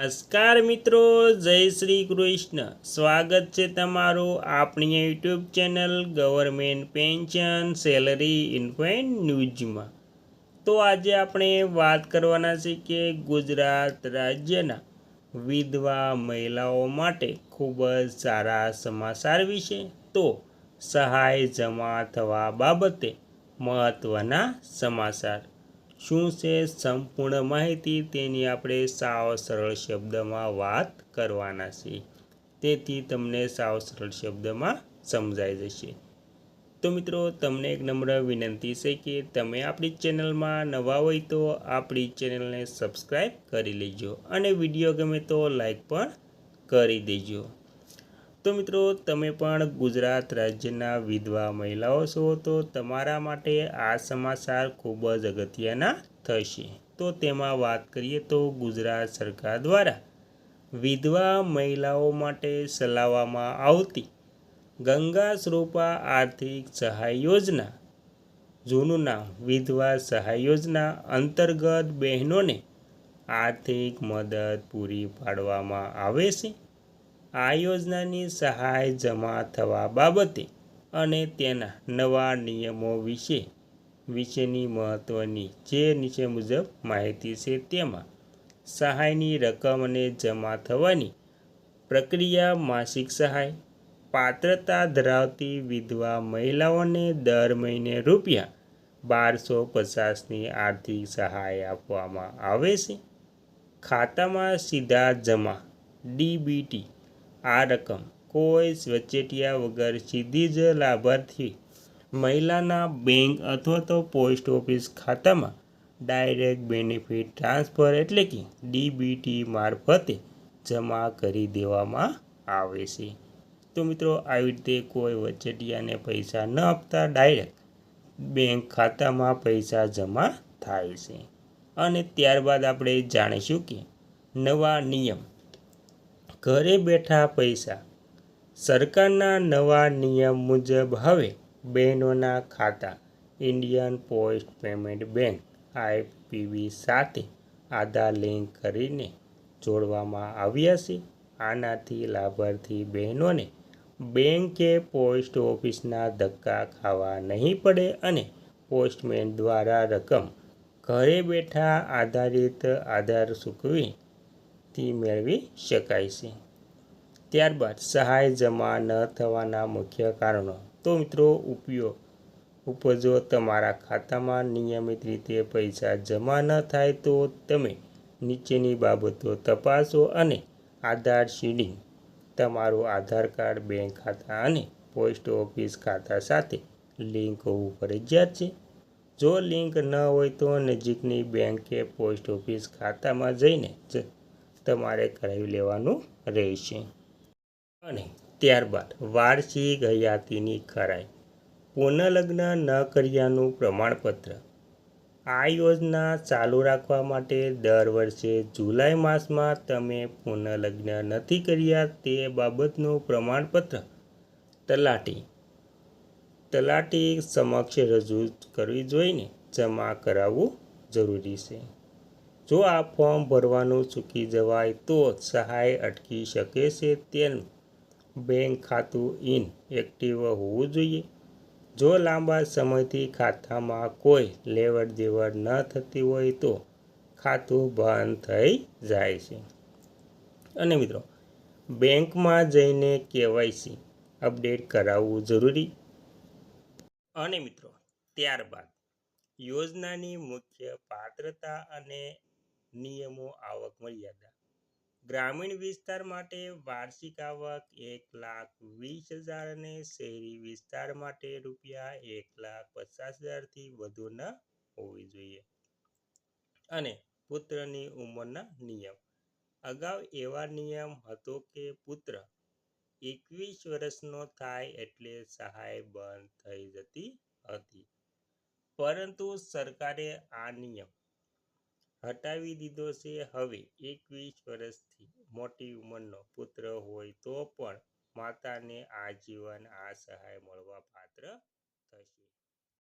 નમસ્કાર મિત્રો, જય શ્રી કૃષ્ણ. સ્વાગત છે તમારું આપણી YouTube channel government pension salary info ન્યૂઝમાં. તો આજે આપણે વાત કરવાના છે કે ગુજરાત રાજ્યના વિધવા મહિલાઓ માટે ખૂબ જ સારા સમાચાર વિશે. તો સહાય જમા થવા બાબતે મહત્ત્વના સમાચાર શું છે, સંપૂર્ણ માહિતી તેની આપણે સાવ સરળ શબ્દમાં વાત કરવાના છીએ, તેથી તમને સાવ સરળ શબ્દમાં સમજાઈ જશે. તો મિત્રો, તમને એક નમ્ર વિનંતી છે કે તમે આપણી ચેનલમાં નવા હોય તો આપણી ચેનલને સબસ્ક્રાઈબ કરી લેજો અને વિડીયો ગમે તો લાઈક પણ કરી દેજો. તો મિત્રો, તમે પણ ગુજરાત રાજ્યના વિધવા મહિલાઓ છો તો તમારા માટે આ સમાચાર ખૂબ જ અગત્યના થશે. તો તેમાં વાત કરીએ તો ગુજરાત સરકાર દ્વારા વિધવા મહિલાઓ માટે ચલાવવામાં આવતી ગંગા સ્વરૂપા આર્થિક સહાય યોજના, જૂનું નામ વિધવા સહાય યોજના અંતર્ગત બહેનોને આર્થિક મદદ પૂરી પાડવામાં આવે છે. આ યોજનાની સહાય જમા થવા બાબતે અને તેના નવા નિયમો વિશેની મહત્ત્વની જે નીચે મુજબ માહિતી છે. તેમાં સહાયની રકમ અને જમા થવાની પ્રક્રિયા. માસિક સહાય પાત્રતા ધરાવતી વિધવા મહિલાઓને દર મહિને ₹1250ની આર્થિક સહાય આપવામાં આવે છે. ખાતામાં સીધા જમા ડીબીટી. આ રકમ કોઈ વચેટિયા વગર સીધી જ લાભાર્થી મહિલાના બેંક અથવા તો પોસ્ટ ઓફિસ ખાતામાં ડાયરેક્ટ બેનિફિટ ટ્રાન્સફર એટલે કે ડીબીટી મારફતે જમા કરી દેવામાં આવે છે. તો મિત્રો, આવી રીતે કોઈ વચેટિયાને પૈસા ન આપતા ડાયરેક્ટ બેંક ખાતામાં પૈસા જમા થાય છે. અને ત્યારબાદ આપણે જાણીશું કે નવા નિયમ ઘરે બેઠા પૈસા. સરકારના નવા નિયમ મુજબ હવે બહેનોના ખાતા ઇન્ડિયન પોસ્ટ પેમેન્ટ બેંક આઈપીબી સાથે આધાર લિંક કરીને જોડવામાં આવ્યા છે. આનાથી લાભાર્થી બહેનોને બેંક કે પોસ્ટ ઓફિસના ધક્કા ખાવા નહીં પડે અને પોસ્ટમેન દ્વારા રકમ ઘરે બેઠા આધાર ચૂકવણીથી મેળવી શકાય છે. ત્યારબાદ સહાય જમા ન થવાના મુખ્ય કારણો. તો મિત્રો, ઉપજો તમારા ખાતામાં નિયમિત રીતે પૈસા જમા ન થાય તો તમે નીચેની બાબતો તપાસો અને આધાર સીડિંગ. તમારું આધાર કાર્ડ બેંક ખાતા અને પોસ્ટ ઓફિસ ખાતા સાથે લિંક હોવું ફરજિયાત છે. જો લિંક ન હોય તો નજીકની બેંક કે પોસ્ટ ઓફિસ ખાતામાં જઈને જ તમારે કરાવી લેવાનું રહેશે. અને ત્યારબાદ વાર્ષિક હયાતીની ખરાઈ, પુનઃલગ્ન ન કર્યાનું પ્રમાણપત્ર. આ યોજના ચાલુ રાખવા માટે દર વર્ષે જુલાઈ માસમાં તમે પુનઃલગ્ન નથી કર્યા તે બાબતનું પ્રમાણપત્ર તલાટી સમક્ષ રજૂ કરવી જોઈને જમા કરાવવું જરૂરી છે. જો આ ફોર્મ ભરવાનું ચૂકી જવાય તો સહાય અટકી શકે છે. તેનું બેંક ખાતું ઇનએક્ટિવ હોવું જોઈએ. જો લાંબા સમયથી ખાતામાં કોઈ લેવડ દેવડ ન થતી હોય તો ખાતું બંધ થઈ જાય છે. અને મિત્રો, બેંકમાં જઈને કેવાયસી અપડેટ કરાવવું જરૂરી. અને મિત્રો, ત્યારબાદ યોજનાની મુખ્ય પાત્રતા અને નિયમો. આવક મર્યાદા. ગ્રામીણ વિસ્તાર માટે વાર્ષિક આવક 1,20,000 અને શહેરી વિસ્તાર માટે ₹1,50,000થી વધુ ન હોવી જોઈએ. અને પુત્રની ઉંમરના નિયમ. અગાઉ એવા નિયમ હતો કે પુત્ર 21 વર્ષનો થાય એટલે સહાય બંધ થઈ જતી હતી, પરંતુ સરકારે આ નિયમ હટાવી દીધો છે. હવે 21 વર્ષથી મોટી ઉંમરનો પુત્ર હોય તો પણ માતાને આજીવન આ સહાય મળવા પાત્ર થશે.